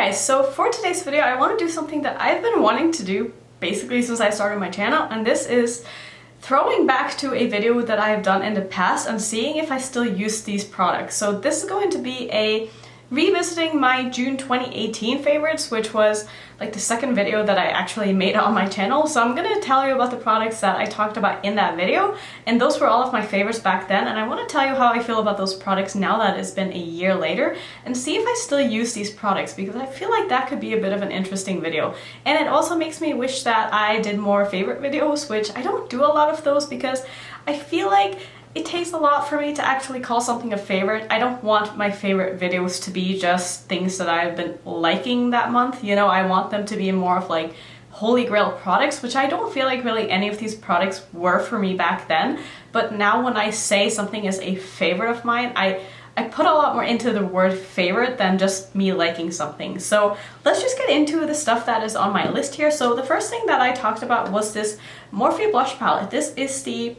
Hey guys, so for today's video I want to do something that I've been wanting to do basically since I started my channel, and this is throwing back to a video that I have done in the past and seeing if I still use these products. So this is going to be a revisiting my June 2018 favorites, which was like the second video that I actually made on my channel. So I'm gonna tell you about the products that I talked about in that video, and those were all of my favorites back then, and I want to tell you how I feel about those products now that it's been a year later and see if I still use these products, because I feel like that could be a bit of an interesting video. And it also makes me wish that I did more favorite videos, which I don't do a lot of those because I feel like it takes a lot for me to actually call something a favorite. I don't want my favorite videos to be just things that I've been liking that month. You know, I want them to be more of like holy grail products, which I don't feel like really any of these products were for me back then. But now when I say something is a favorite of mine, I put a lot more into the word favorite than just me liking something. So let's just get into the stuff that is on my list here. So the first thing that I talked about was this Morphe blush palette. This is the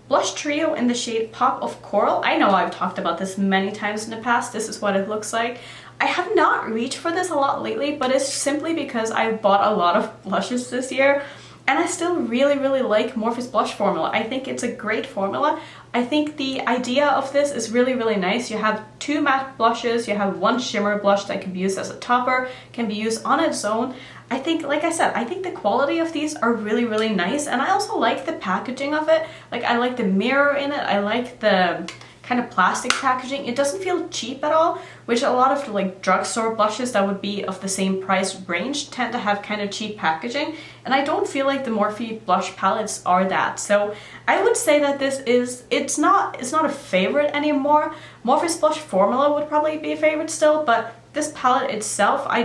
Blush Trio in the shade Pop of Coral. I know I've talked about this many times in the past. This is what it looks like. I have not reached for this a lot lately, but it's simply because I bought a lot of blushes this year, and I still really like Morphe's blush formula. I think it's a great formula. I think the idea of this is really nice. You have two matte blushes, you have one shimmer blush that can be used as a topper, can be used on its own. I think, like I said, I think the quality of these are really nice, and I also like the packaging of it. Like, I like the mirror in it, I like the kind of plastic packaging. It doesn't feel cheap at all, which a lot of like drugstore blushes that would be of the same price range tend to have kind of cheap packaging, and I don't feel like the Morphe blush palettes are that. So I would say that this is, it's not a favorite anymore. Morphe's blush formula would probably be a favorite still, but this palette itself, I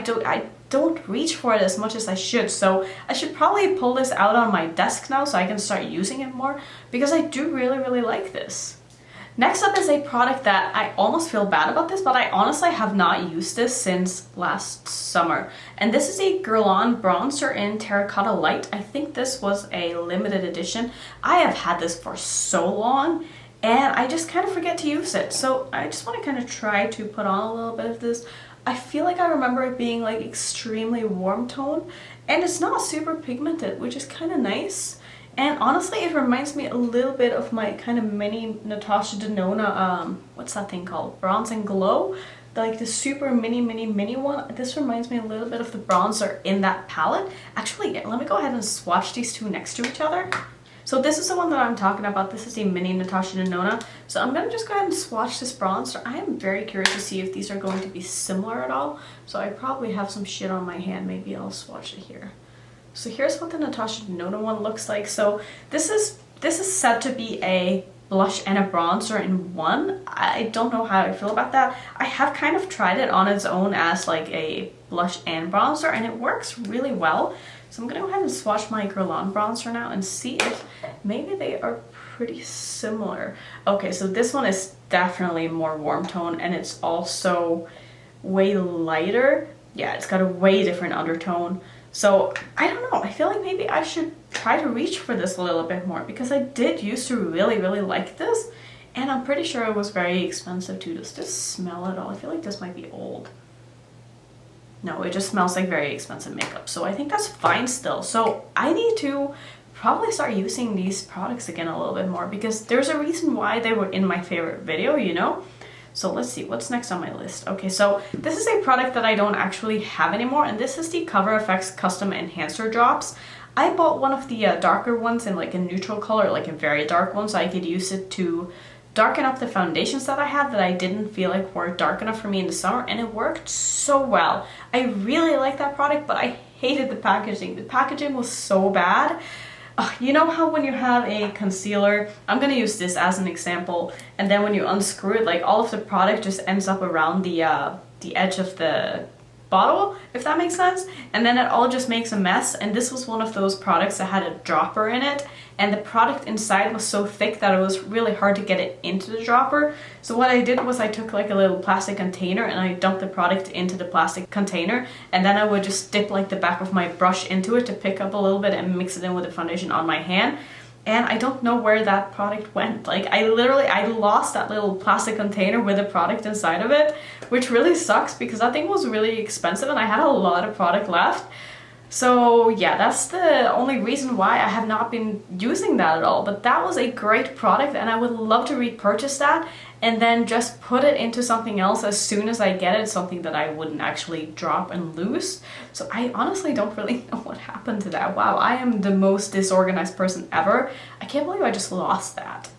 don't reach for it as much as I should, so I should probably pull this out on my desk now so I can start using it more, because I do really like this. Next up is a product that I almost feel bad about this, but I honestly have not used this since last summer. And this is a Guerlain bronzer in Terracotta Light. I think this was a limited edition. I have had this for so long, and I just kind of forget to use it. So I just want to kind of try to put on a little bit of this. I feel like I remember it being like extremely warm tone, and it's not super pigmented, which is kind of nice. And honestly, it reminds me a little bit of my kind of mini Natasha Denona, what's that thing called? Bronze and Glow? Like the super mini one. This reminds me a little bit of the bronzer in that palette. Actually, let me go ahead and swatch these two next to each other. So this is the one that I'm talking about. This is the mini Natasha Denona. So I'm gonna just go ahead and swatch this bronzer. I am very curious to see if these are going to be similar at all. So I probably have some shit on my hand. Maybe I'll swatch it here. So here's what the Natasha Denona one looks like. So this is said to be a blush and a bronzer in one. I don't know how I feel about that. I have kind of tried it on its own as like a blush and bronzer, and it works really well. So I'm gonna go ahead and swatch my Guerlain bronzer now and see if maybe they are pretty similar. Okay, so this one is definitely more warm tone, and it's also way lighter. Yeah, it's got a way different undertone. So I don't know, I feel like maybe I should try to reach for this a little bit more, because I did used to really like this, and I'm pretty sure it was very expensive too. Does this smell at all? I feel like this might be old. No, it just smells like very expensive makeup, so I think that's fine still. So I need to probably start using these products again a little bit more, because there's a reason why they were in my favorite video, you know? So let's see, what's next on my list? Okay, so this is a product that I don't actually have anymore, and this is the Cover FX Custom Enhancer Drops. I bought one of the darker ones in like a neutral color, like a very dark one, so I could use it to darken up the foundations that I had that I didn't feel like were dark enough for me in the summer, and it worked so well. I really like that product, but I hated the packaging. The packaging was so bad. You know how when you have a concealer, I'm gonna use this as an example, and then when you unscrew it, like all of the product just ends up around the edge of the bottle, if that makes sense, and then it all just makes a mess. And this was one of those products that had a dropper in it, and the product inside was so thick that it was really hard to get it into the dropper. So what I did was I took like a little plastic container and I dumped the product into the plastic container, and then I would just dip like the back of my brush into it to pick up a little bit and mix it in with the foundation on my hand. and I don't know where that product went. Like I lost that little plastic container with the product inside of it, which really sucks because that thing was really expensive and I had a lot of product left. So yeah, that's the only reason why I have not been using that at all. But that was a great product and I would love to repurchase that and then just put it into something else as soon as I get it, something that I wouldn't actually drop and lose. So I honestly don't really know what happened to that. Wow, I am the most disorganized person ever. I can't believe I just lost that.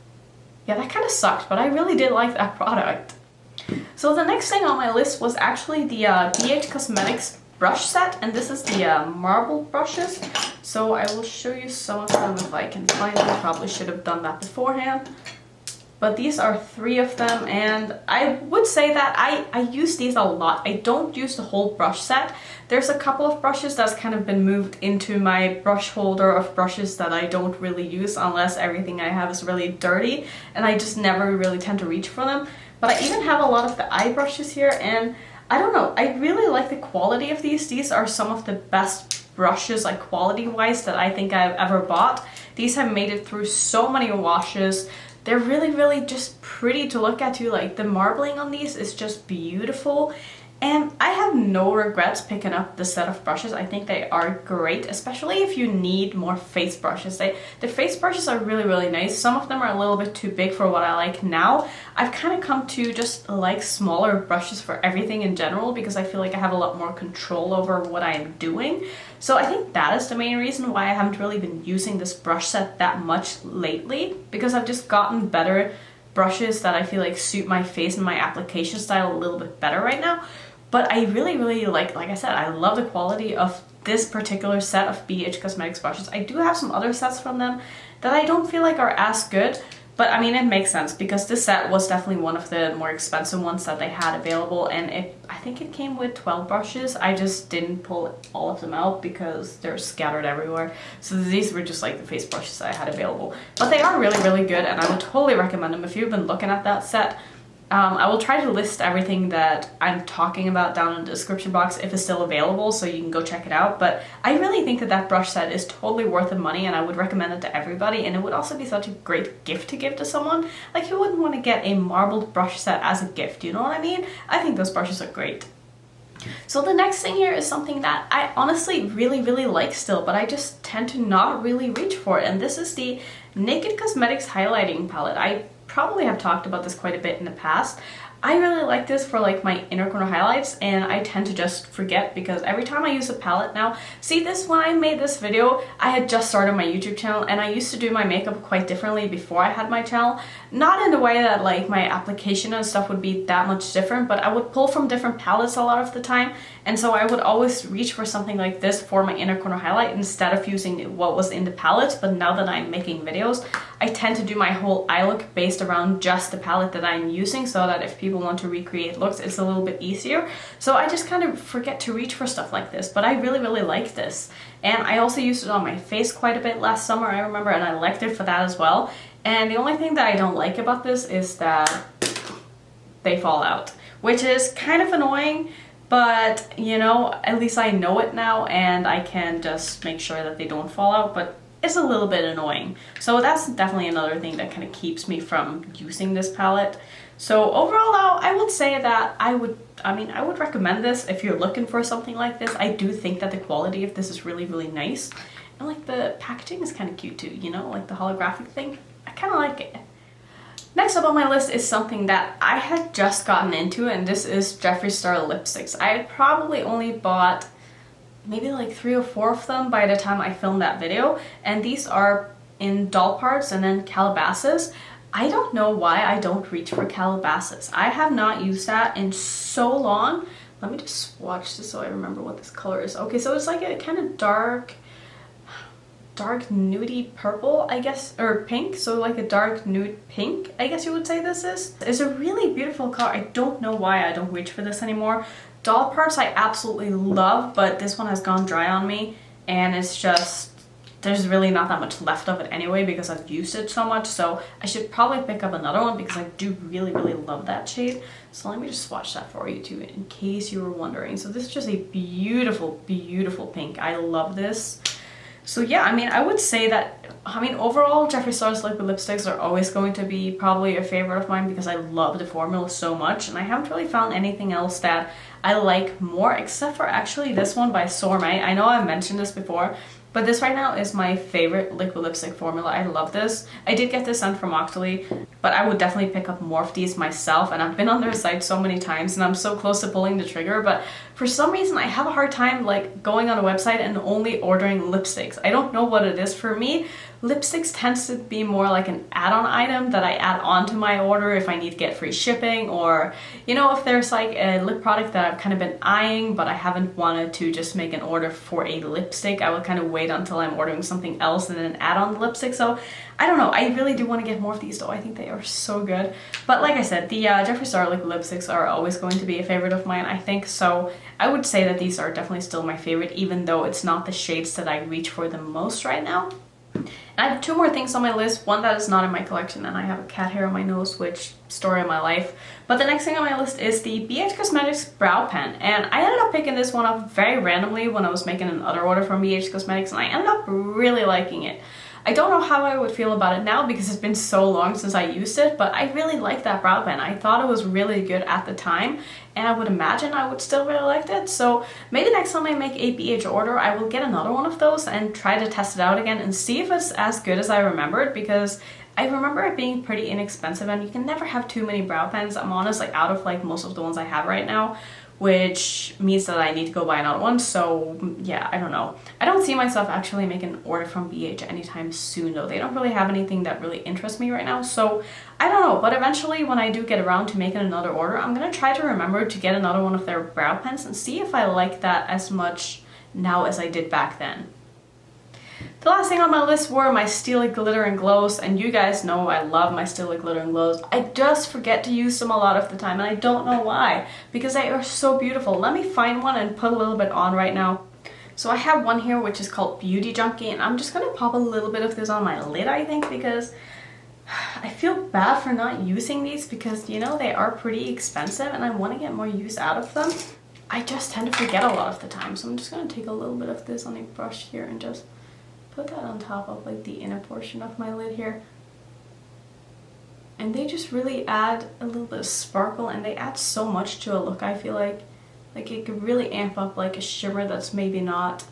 Yeah, that kind of sucked, but I really did like that product. So the next thing on my list was actually the BH Cosmetics brush set, and this is the marble brushes. So I will show you some of them if I can find them. Probably should have done that beforehand. But these are 3 of them, and I would say that I use these a lot. I don't use the whole brush set. There's a couple of brushes that's kind of been moved into my brush holder of brushes that I don't really use unless everything I have is really dirty, and I just never really tend to reach for them. But I even have a lot of the eye brushes here, and I don't know, I really like the quality of these. These are some of the best brushes, like quality-wise, that I think I've ever bought. These have made it through so many washes. They're really just pretty to look at too. Like the marbling on these is just beautiful. And I have no regrets picking up the set of brushes. I think they are great, especially if you need more face brushes. The face brushes are really nice. Some of them are a little bit too big for what I like now. I've kind of come to just like smaller brushes for everything in general because I feel like I have a lot more control over what I am doing. So I think that is the main reason why I haven't really been using this brush set that much lately, because I've just gotten better brushes that I feel like suit my face and my application style a little bit better right now. But I really like I said, I love the quality of this particular set of BH Cosmetics brushes. I do have some other sets from them that I don't feel like are as good, but I mean, it makes sense because this set was definitely one of the more expensive ones that they had available, and I think it came with 12 brushes. I just didn't pull all of them out because they're scattered everywhere. So these were just like the face brushes that I had available. But they are really good, and I would totally recommend them if you've been looking at that set. I will try to list everything that I'm talking about down in the description box if it's still available, so you can go check it out. But I really think that that brush set is totally worth the money, and I would recommend it to everybody. And it would also be such a great gift to give to someone. Like, who wouldn't want to get a marbled brush set as a gift, you know what I mean? I think those brushes are great. So the next thing here is something that I honestly really like still, but I just tend to not really reach for it. And this is the Naked Cosmetics Highlighting Palette. I probably have talked about this quite a bit in the past. I really like this for like my inner corner highlights, and I tend to just forget because every time I use a palette now, see this, when I made this video, I had just started my YouTube channel and I used to do my makeup quite differently before I had my channel. Not in the way that like my application and stuff would be that much different, but I would pull from different palettes a lot of the time, and so I would always reach for something like this for my inner corner highlight instead of using what was in the palette. But now that I'm making videos, I tend to do my whole eye look based around just the palette that I'm using, so that if people want to recreate looks, it's a little bit easier. So I just kind of forget to reach for stuff like this, but I really like this. And I also used it on my face quite a bit last summer, I remember, and I liked it for that as well. And the only thing that I don't like about this is that they fall out, which is kind of annoying, but you know, at least I know it now and I can just make sure that they don't fall out, but it's a little bit annoying. So that's definitely another thing that kind of keeps me from using this palette. So overall though, I would say that I would recommend this if you're looking for something like this. I do think that the quality of this is really nice. And like the packaging is kind of cute too, you know, like the holographic thing. I kind of like it. Next up on my list is something that I had just gotten into, and this is Jeffree Star lipsticks. I had probably only bought maybe like 3 or 4 of them by the time I filmed that video, and these are in doll parts and then Calabasas. I don't know why I don't reach for Calabasas. I have not used that in so long. Let me just swatch this so I remember what this color is. Okay, so it's like a kind of dark nudie purple, I guess, or pink, so like a dark nude pink, I guess you would say this is. It's a really beautiful color. I don't know why I don't reach for this anymore. Doll parts I absolutely love, but this one has gone dry on me, and it's just, there's really not that much left of it anyway because I've used it so much, so I should probably pick up another one because I do really love that shade. So let me just swatch that for you too in case you were wondering. So this is just a beautiful pink. I love this. So yeah, I mean, I would say that, I mean, overall, Jeffree Star's liquid lipsticks are always going to be probably a favorite of mine because I love the formula so much, and I haven't really found anything else that I like more, except for actually this one by Sourmay. I know I've mentioned this before, but this right now is my favorite liquid lipstick formula. I love this. I did get this sent from Octoly, but I would definitely pick up more of these myself, and I've been on their site so many times and I'm so close to pulling the trigger, but for some reason I have a hard time like going on a website and only ordering lipsticks. I don't know what it is. For me, lipsticks tends to be more like an add-on item that I add on to my order if I need to get free shipping, or you know, if there's like a lip product that I've kind of been eyeing but I haven't wanted to just make an order for a lipstick, I would kind of wait until I'm ordering something else and then add on the lipstick. So I don't know, I really do want to get more of these though. I think they are so good. But like I said, the Jeffree Star liquid lipsticks are always going to be a favorite of mine, I think. So I would say that these are definitely still my favorite, even though it's not the shades that I reach for the most right now. And I have two more things on my list, one that is not in my collection, and I have a cat hair on my nose, which story of my life. But the next thing on my list is the BH Cosmetics Brow Pen, and I ended up picking this one up very randomly when I was making another order from BH Cosmetics, and I ended up really liking it. I don't know how I would feel about it now because it's been so long since I used it, but I really like that brow pen. I thought it was really good at the time, and I would imagine I would still really like it. So maybe next time I make a BH order, I will get another one of those and try to test it out again and see if it's as good as I remembered, because I remember it being pretty inexpensive, and you can never have too many brow pens. I'm honest, like out of like most of the ones I have right now, which means that I need to go buy another one. So yeah, I don't know. I don't see myself actually making an order from BH anytime soon though. They don't really have anything that really interests me right now. So I don't know, but eventually when I do get around to making another order, I'm gonna try to remember to get another one of their brow pens and see if I like that as much now as I did back then. The last thing on my list were my Steely Glitter and Glows, and you guys know I love my Steely Glitter and Glows. I just forget to use them a lot of the time, and I don't know why, because they are so beautiful. Let me find one and put a little bit on right now. So I have one here which is called Beauty Junkie, and I'm just gonna pop a little bit of this on my lid, I think, because I feel bad for not using these because, you know, they are pretty expensive and I want to get more use out of them. I just tend to forget a lot of the time, so I'm just gonna take a little bit of this on a brush here and just put that on top of like the inner portion of my lid here. And they just really add a little bit of sparkle, and they add so much to a look. I feel like it could really amp up like a shimmer that's maybe not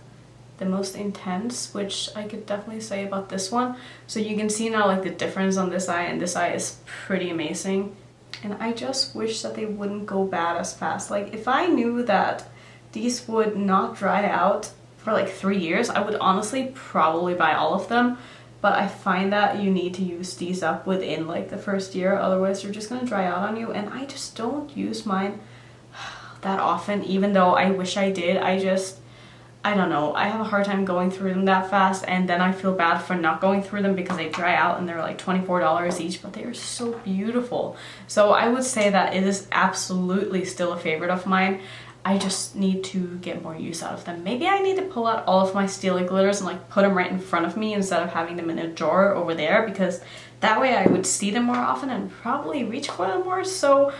the most intense, which I could definitely say about this one. So you can see now like the difference on this eye, and this eye is pretty amazing. And I just wish that they wouldn't go bad as fast. Like if I knew that these would not dry out for like 3 years, I would honestly probably buy all of them, but I find that you need to use these up within like the first year, otherwise they're just gonna dry out on you, and I just don't use mine that often, even though I wish I did. I don't know, I have a hard time going through them that fast, and then I feel bad for not going through them because they dry out and they're like $24 each, but they are so beautiful. So I would say that it is absolutely still a favorite of mine. I just need to get more use out of them. Maybe I need to pull out all of my Steely glitters and like put them right in front of me instead of having them in a drawer over there, because that way I would see them more often and probably reach for them more. So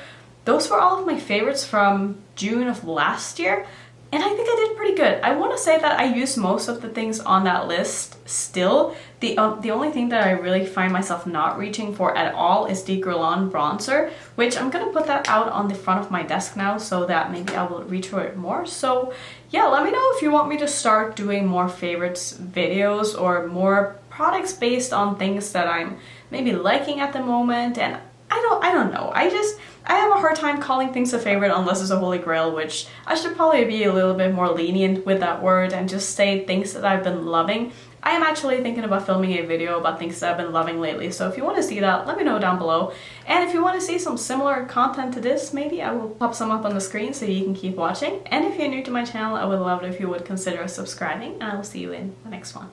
those were all of my favorites from June of last year, and I think I did pretty good. I want to say that I used most of the things on that list still. The only thing that I really find myself not reaching for at all is the Guerlain bronzer, which I'm going to put that out on the front of my desk now so that maybe I will reach for it more. So yeah, let me know if you want me to start doing more favorites videos or more products based on things that I'm maybe liking at the moment. And I don't know. I have a hard time calling things a favorite unless it's a holy grail, which I should probably be a little bit more lenient with that word and just say things that I've been loving. I am actually thinking about filming a video about things that I've been loving lately, so if you want to see that, let me know down below. And if you want to see some similar content to this, maybe I will pop some up on the screen so you can keep watching. And if you're new to my channel, I would love it if you would consider subscribing, and I will see you in the next one.